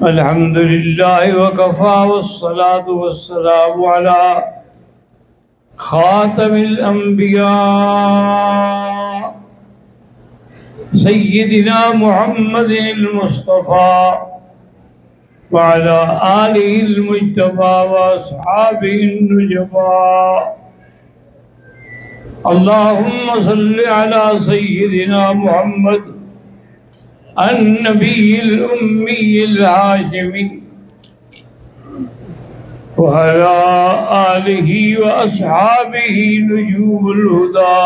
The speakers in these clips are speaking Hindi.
अल्हम्दुलिल्लाह वकफ़ा वस्सलातु वस्सलामु अला खातमिल अंबिया सय्यिदिना मुहम्मदिल मुस्तफ़ा व अला आलिहिल मुज्तबा व अस्हाबिहिन नुजबा। अल्लाहुम्मा सल्लि अला सय्यिदिना मुहम्मद अन्नबील उम्मील हाशिमी व अला आलिहि व अस्हाबिहि नुजूमुल हुदा।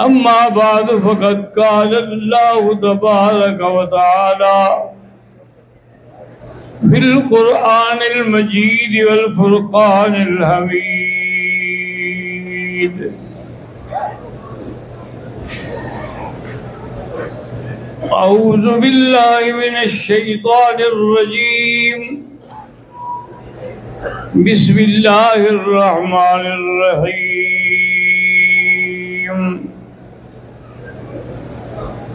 अम्मा बाद फ़क़द क़ाल अल्लाहु तबारक व तआला फ़िल क़ुरआनिल मजीद वल फ़ुरक़ानिल हमीद। अऊज़ु बिल्लाहि मिनश शैतानिर रजीम। बिस्मिल्लाहिर रहमानिर रहीम।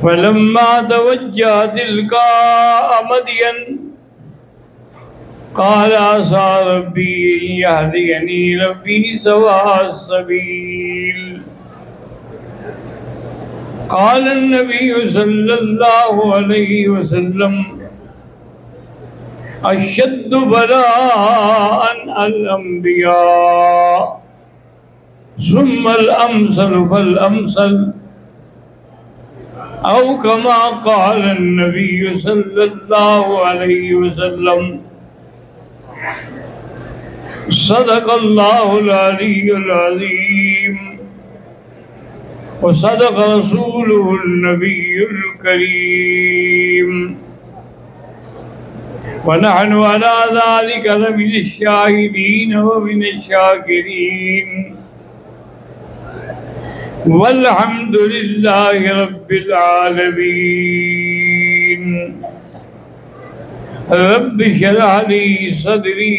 फलम्मा तवज्जह तिलका मदयन क़ाल असा रब्बी यहदियनी रब्बी सवाअस सबील। क़ाल नबी सल्लल्लाहु अलैहि वसल्लम अशद्दु बलाअन अल अंबिया सुम्मल अमसल फल अमसल औ कमा क़ाल नबी सल्लल्लाहु अलैहि वसल्लम। सदक़ल्लाहुल अलीयुल अज़ीम व सदक़ रसूलुहुन नबियुल करीम व नहनु अला ज़ालिका लमिनश शाहिदीन व मिनश शाकिरीन वल्हम्दुलिल्लाहि रब्बिल आलमीन। रब्बि शरह ली सदरी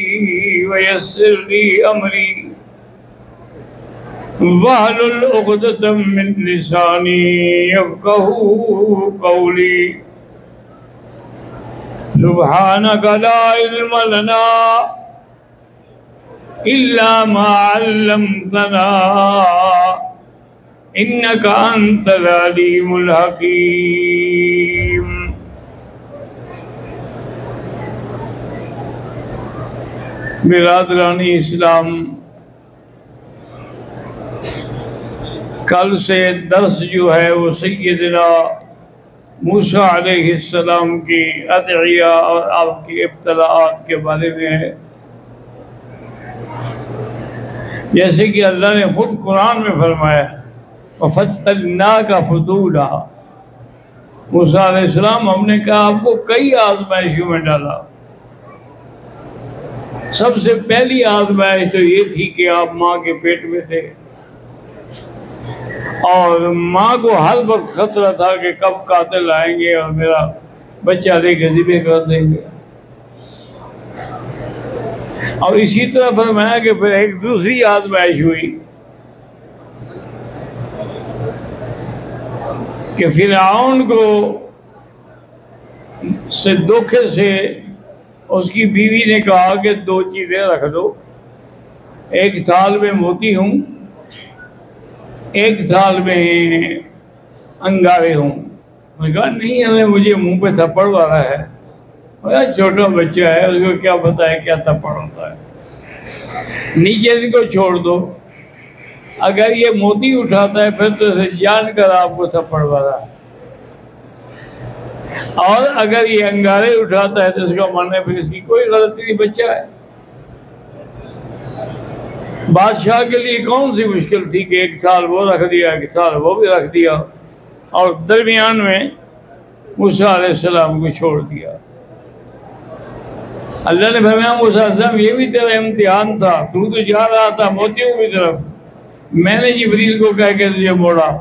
व यस्सिर ली अमरी वहलुल उक़दतम मिन लिसानी यफ़क़हू क़ौली। सुब्हानक ला इल्म लना इल्ला मा अल्लमतना इन्नका अंतल अलीमुल हकीम। बिरादरानी इस्लाम, कल से दर्स जो है वो सय्यदना मूसा अलैहिस्सलाम की अदइया और आपकी इब्तलाआत के बारे में है। जैसे कि अल्लाह ने खुद कुरान में फरमाया वफ़त्तनाका फ़ुतूला। मूसा अलैहिस्सलाम हमने कहा आपको कई आज़माइशों में डाला। सबसे पहली आज़माइश तो ये थी कि आप माँ के पेट में थे और माँ को हर वक्त खतरा था कि कब कातिल आएंगे और मेरा बच्चा लेके ज़िबे कर देंगे। और इसी तरह फरमाया कि फिर एक दूसरी आज़माइश हुई कि फ़िरऔन को से धोखे से उसकी बीवी ने कहा कि दो चीज़ें रख दो, एक थाल में मोती हूँ, एक थाल में अंगारे हूँ। मैंने कहा नहीं, हमें मुझे मुंह पे थप्पड़ वाला है। और छोटा बच्चा है, उसको क्या पता है क्या थप्पड़ होता है। नीचे इनको छोड़ दो, अगर ये मोती उठाता है फिर तो जान कर आपको थप्पड़ वाला है, और अगर ये अंगारे उठाता है तो इसका मानना है फिर इसकी कोई गलती नहीं, बच्चा है। बादशाह के लिए कौन सी मुश्किल थी कि एक थाल वो रख दिया, एक थाल वो भी रख दिया और दरमियान में मूसा अलैहिस्सलाम को छोड़ दिया। अल्लाह ने फरमाया मूसा अलैहिस्सलाम ये भी तेरा इम्तिहान था, तू तो जा रहा था मोतियों की तरफ, मैंने जिब्रील को कह के तुझे मोड़ा,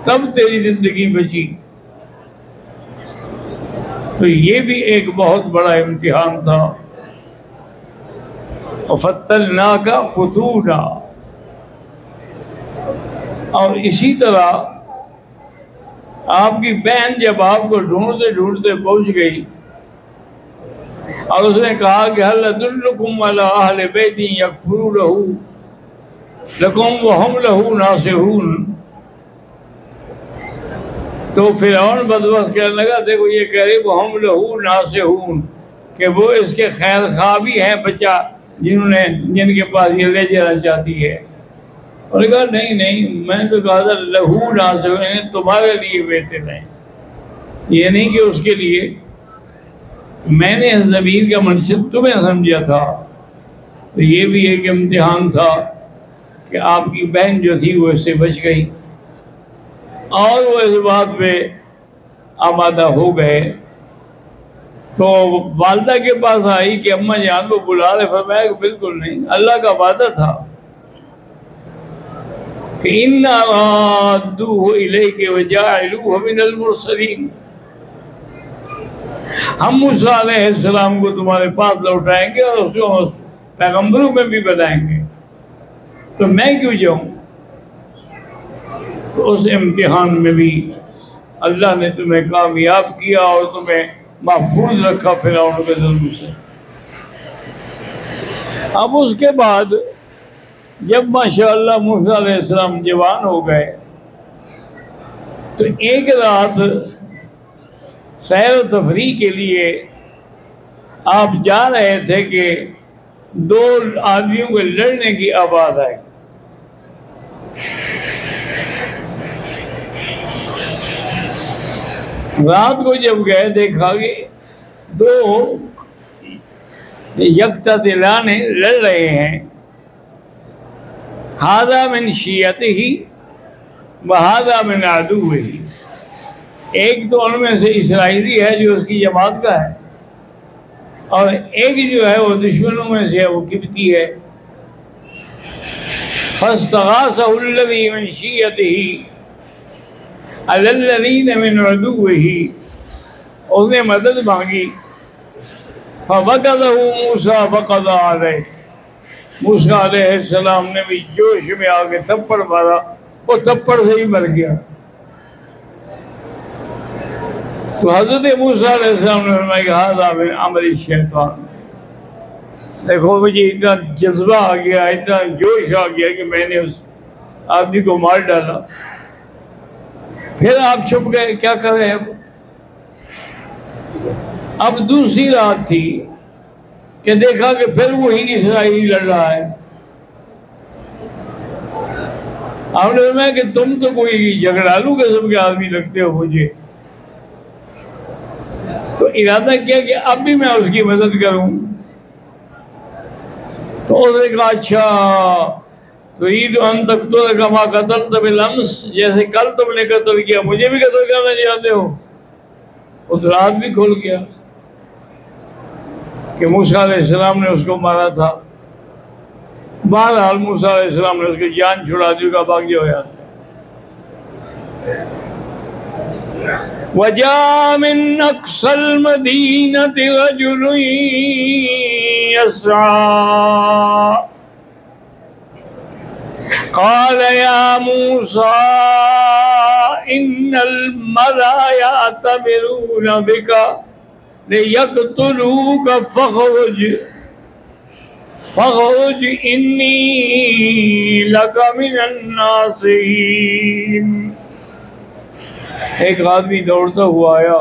तब तेरी जिंदगी बची। तो ये भी एक बहुत बड़ा इम्तिहान था। वफ़त्तनाका फ़ुतूला। और इसी तरह आपकी बहन जब आपको ढूंढते ढूंढते पहुंच गई और उसने कहा कि हल अदुल्लुकुम अला अहले बैती यगफिरूनहु लकुम व हम लहू नासिहून, तो फिरौन बदबख्त कहने लगा देखो ये कह रही वो हम लहू नासिहून कि वो इसके खैर खा भी हैं बच्चा जिनके पास ये ले जाना चाहती है। और कहा नहीं नहीं, मैंने तो कहा था लहू नासिहून, तुम्हारे लिए बेहतर नहीं, ये नहीं कि उसके लिए। मैंने इस ज़मीर का मनसब तुम्हें समझा था, तो ये भी एक इम्तिहान था कि आपकी बहन जो थी वो इससे बच गई। और वो इस बात पे आमादा हो गए तो वालदा के पास आई कि अम्मा जान को बुला रहे। फरमाया कि बिल्कुल नहीं, अल्लाह का वादा था कि इन्ना राद्दूहु इलैका व जाइलूहु मिनल मुरसलीन, हम मूसा अलैहिस्सलाम को तुम्हारे पास लौटाएंगे और उसको पैगंबरों में भी बताएंगे, तो मैं क्यों जाऊं। तो उस इम्तिहान में भी अल्लाह ने तुम्हें कामयाब किया और तुम्हें महफूज रखा फिरौन के जुल्म से। अब उसके बाद जब माशाअल्लाह मूसा अलैहिस्सलाम जवान हो गए तो एक रात सैर तफरी के लिए आप जा रहे थे कि दो आदमियों के लड़ने की आवाज़ आई। रात को जब गए देखा कि दो यकततिलाने लड़ रहे हैं, हादा मिन शियतिही व हादा मिन अदुव्विही, एक तो उनमें से इसराइली है जो उसकी जमात का है और एक जो है वो दुश्मनों में से है, वो किब्ती है। फस्तगासहु अल्लज़ी मिन शियतिही अलल्लज़ीन मिन अदुव्विही, उसने मदद मांगी। फवक़ज़हु मूसा फ़क़ज़ा अलैहि, मूसा अलैहिस्सलाम ने भी जोश में आके थप्पड़ मारा, वो थप्पड़ से ही मर गया। तो हज़रत मूसा अलैहिस्सलाम ने फरमाया हाज़ा मिन अमली शैतान, देखो मुझे इतना जज्बा आ गया, इतना जोश आ गया कि मैंने उस आदमी को मार डाला। फिर आप छुप गए, क्या करें। अब दूसरी रात थी कि देखा कि फिर वही इसराइली लड़ रहा है। आपने फरमाया कि तुम तो कोई झगड़ालू किस्म के आदमी लगते हो मुझे। तो इरादा किया कि अब भी मैं उसकी मदद करूं। तो उसने कहा अच्छा तो ईद अन तक तो कमा कतल तबिलम्स, जैसे कल तुमने कत्ल किया मुझे भी कत्ल करना चाहते हो। उस रात भी खुल गया कि मूसा अलैहिस्सलाम ने उसको मारा था। बहरहाल मूसा अलैहिस्सलाम ने उसकी जान छुड़ा दी, का भाग जो यार। वजा मिन अक्सल मदीनति रजुलुन यस्आ क़ाल या मूसा इन्नल मला यअतमिरून बिका लियक़्तुलूका फ़ख़रुज इन्नी लका मिनन नासिहीन। एक आदमी दौड़ता हुआ आया,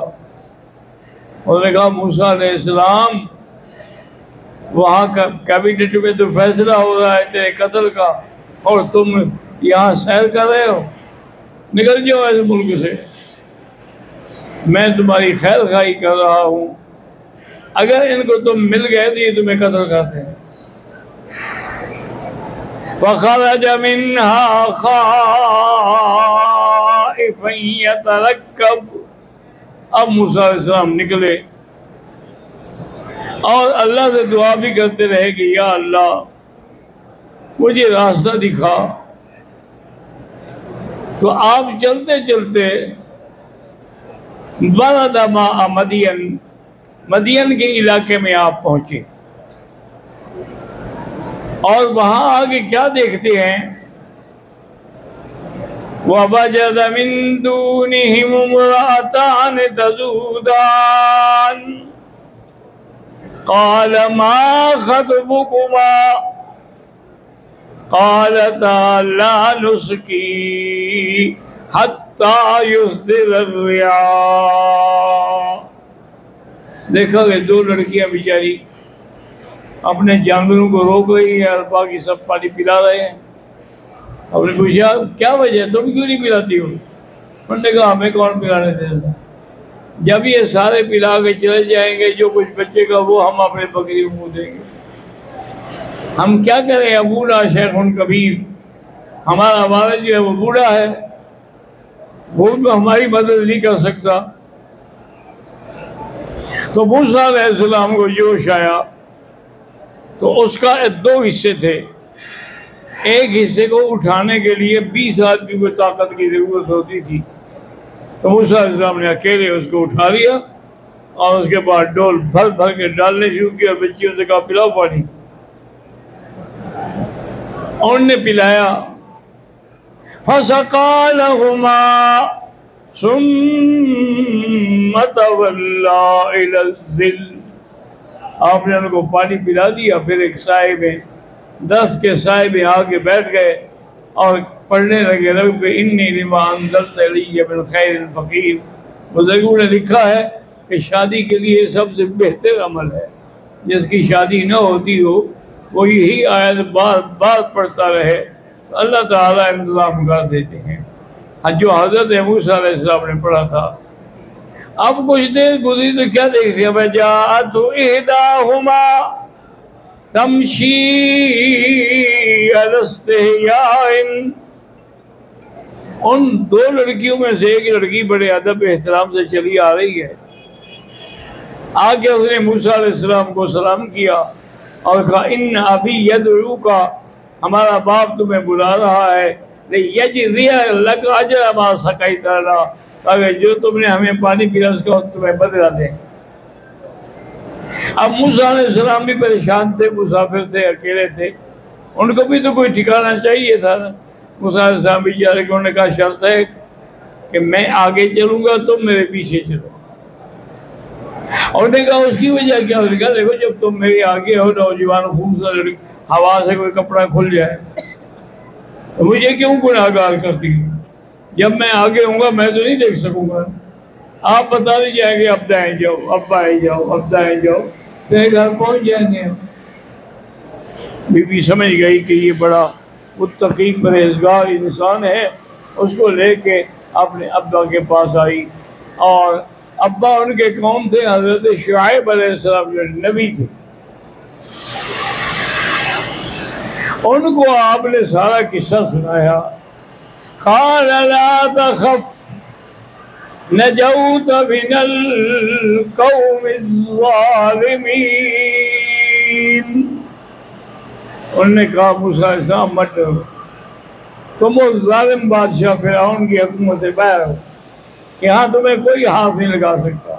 उसने कहा मूसा अलैहिस्सलाम वहाँ का कैबिनेट में तो फैसला हो रहा है तेरे कत्ल का और तुम यहाँ सैर कर रहे हो, निकल जाओ ऐसे मुल्क से, मैं तुम्हारी खैर खाई कर रहा हूँ, अगर इनको तुम मिल गए तो ये तुम्हें कत्ल करते हैं। फ़ख़रज मिन्हा ख़ाइफ़न यतरक्कब, अब मूसा अलैहिस्सलाम निकले और अल्लाह से दुआ भी करते रहे कि या अल्लाह मुझे रास्ता दिखा। तो आप चलते चलते वरदमा मदियन, मदियन के इलाके में आप पहुंचे और वहां आगे क्या देखते हैं ववजद मिन दूनिहिम इम्रअतान तज़ूदान क़ाल मा ख़त्बुकुमा क़ालता ला नुस्की हत्ता युस्दिर रिया। देखा कि दो लड़कियां बेचारी अपने जानवरों को रोक रही है और बाकी सब पानी पिला रहे हैं। आपने पूछा क्या वजह, तुम क्यों नहीं पिलाती हो? उन्होंने कहा हमें कौन पिलाने देता, जब ये सारे पिला के चले जाएंगे जो कुछ बचेगा वो हम अपने बकरियों को देंगे। हम क्या करें, अबूना शेखुन कबीर, हमारा वालिद जो है वो बूढ़ा है, वो तो हमारी मदद नहीं कर सकता। तो मूसा अलैहिस्सलाम को जोश आया, तो उसका दो हिस्से थे। एक हिस्से को उठाने के लिए 20 आदमी को ताकत की जरूरत होती थी, तो मूसा अलैहिस्सलाम ने अकेले उसको उठा लिया और उसके बाद डोल भर भर के डालने शुरू किया। बच्चियों से कहा पिलाओ पानी, उन्होंने पिलाया। फसका लहुमा सुम्मा तवल्ला इलज़िल, आपने उनको पानी पिला दिया, फिर एक साए में 10 के साए में आके बैठ गए और पढ़ने लगे रब इन्नी लिमा अंज़लत इलैया मिन खैरिन फ़क़ीर। बुज़ुर्गों ने लिखा है कि शादी के लिए सबसे बेहतर अमल है, जिसकी शादी न होती हो वो यही आयत बार बार पढ़ता रहे तो अल्लाह ताला इंतज़ाम कर देते हैं, जो हज़रत मूसा अलैहिस्सलाम ने पढ़ा था। अब कुछ देर गुजरी तो क्या देख लिया, वजाअतु इहदाहुमा तमशी अला इस्तिहयाइन। उन दो लड़कियों में से एक लड़की बड़े अदब एहतराम से चली आ रही है, आके उसने मूसा अलैहिस्सलाम को सलाम किया और कहा इन अभी यदऊ का, हमारा बाप तुम्हें बुला रहा है, ताकि जो तुमने हमें पानी पिया उसका तुम्हें बदला दें। अब मूसा अलैहिस्सलाम भी परेशान थे, मुसाफिर थे, अकेले थे, उनको भी तो कोई ठिकाना चाहिए था ना। मूसा अलैहिस्सलाम बेचारे को उन्होंने कहा शर्त है कि मैं आगे चलूंगा तुम मेरे पीछे चलो। और उन्होंने कहा उसकी वजह क्या? उसने कहा देखो जब तुम मेरे आगे हो, नौजवान खूबसूरत हवा से कोई कपड़ा खुल जाए तो मुझे क्यों गुनाहगार करती है? जब मैं आगे होऊंगा मैं तो नहीं देख सकूंगा, आप बता दी जाएंगे अब दाएं जाओ, अब बाएं जाओ, अब दाएं जाओ, तो घर पहुंच जाएंगे। बीबी समझ गई कि ये बड़ा मुत्तकी परहेजगार इंसान है, उसको लेके अपने अब्बा के पास आई। और अब्बा उनके कौन थे? हज़रत शुआइब अलैहिस्सलाम जो नबी थे, उनको आपने सारा किस्सा सुनाया। क़ाल ला तख़फ़ नजौत मिनल क़ौमिज़ ज़ालिमीन। उन्होंने कहा मूसा अलैहिस्सलाम मत डरो, तुम उस ज़ालिम बादशाह फ़िरऔन की हुकूमत से बाहर हो, यहाँ तुम्हें कोई हाथ नहीं लगा सकता।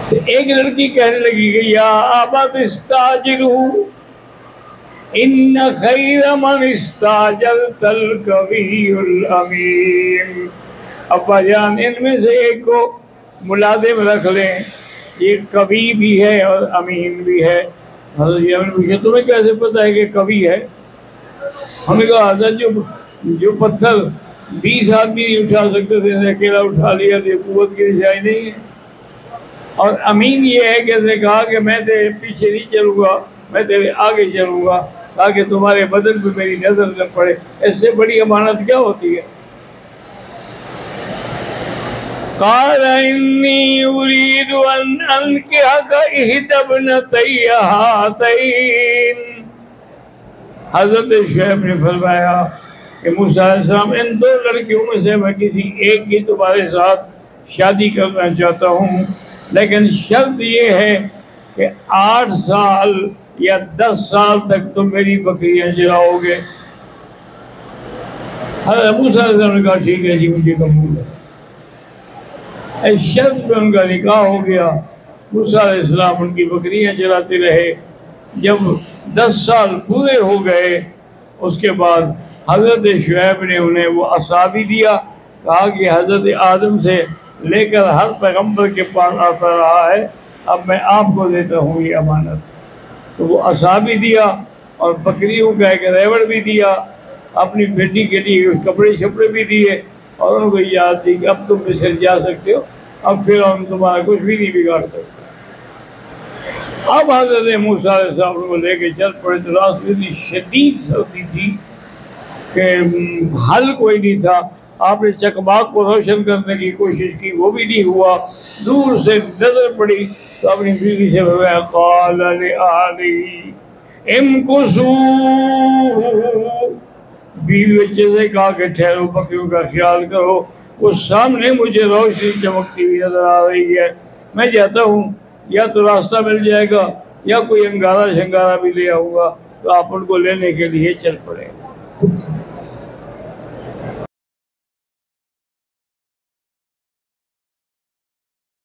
तो एक लड़की कहने लगी कि या अबत इस्ताजिलहू इन्न खैर मन इस्ताजलतल कवियुल अमीन। अब्बा जान इनमें से एक को मुलाजिम रख लें, ये कवि भी है और अमीन भी है। हज़रत तुम्हें कैसे पता है कि कवि है? हमने कहा हज़रत जो पत्थर 20 आदमी नहीं उठा सकते थे, अकेला उठा लिया, तो कुव्वत की निशानी नहीं है। और अमीन ये है कि उसने कहा कि मैं तेरे पीछे नहीं चलूँगा, मैं तेरे आगे चलूँगा ताकि तुम्हारे बदन पे मेरी नजर न पड़े। इससे बड़ी अमानत क्या होती है? क़ाल इन्नी उरीदु अन अनकिहका इहदा इब्नतैया हातैन। हज़रत शुएब ने फरमाया कि मूसा अलैहिस्सलाम इन दो लड़कियों में से मैं किसी एक की तुम्हारे साथ शादी करना चाहता हूँ, लेकिन शर्त ये है कि 8 साल या 10 साल तक तुम मेरी बकरियां चलाओगे। हज़रत मूसा अलैहिस्सलाम ने कहा ठीक है जी, मुझे कबूल है। इस शर्त पे उनका निकाह हो गया। मूसा अलैहिस्सलाम उनकी बकरियां चलाते रहे। जब 10 साल पूरे हो गए उसके बाद हज़रत शुएब ने उन्हें वो असा भी दिया, कहा कि हज़रत आदम से लेकर हर पैगंबर के पास आता रहा है, अब मैं आपको देता हूँ ये अमानत। तो वो असा भी दिया और बकरियों का एक रेवड़ भी दिया, अपनी बेटी के लिए कपड़े शपड़े भी दिए और उनको याद दी कि अब तुम मिस्र जा सकते हो, अब फिर हम तुम्हारा कुछ भी नहीं बिगाड़ सकते। अब हज़रत मूसा साहब को लेके चल पड़े तो रास्ते में इतनी शदीद सर्दी थी कि हल कोई नहीं था। आपने चकमाक को रोशन करने की कोशिश की, वो भी नहीं हुआ। दूर से नजर पड़ी तो अपनी बीवी से बीवी बच्चे से कहा कि ठहरो, बकरियों का ख्याल करो, वो सामने मुझे रोशनी चमकती हुई नजर आ रही है, मैं जाता हूँ, या तो रास्ता मिल जाएगा या कोई अंगारा शंगारा भी ले आऊँगा। तो आप उनको लेने के लिए चल पड़े।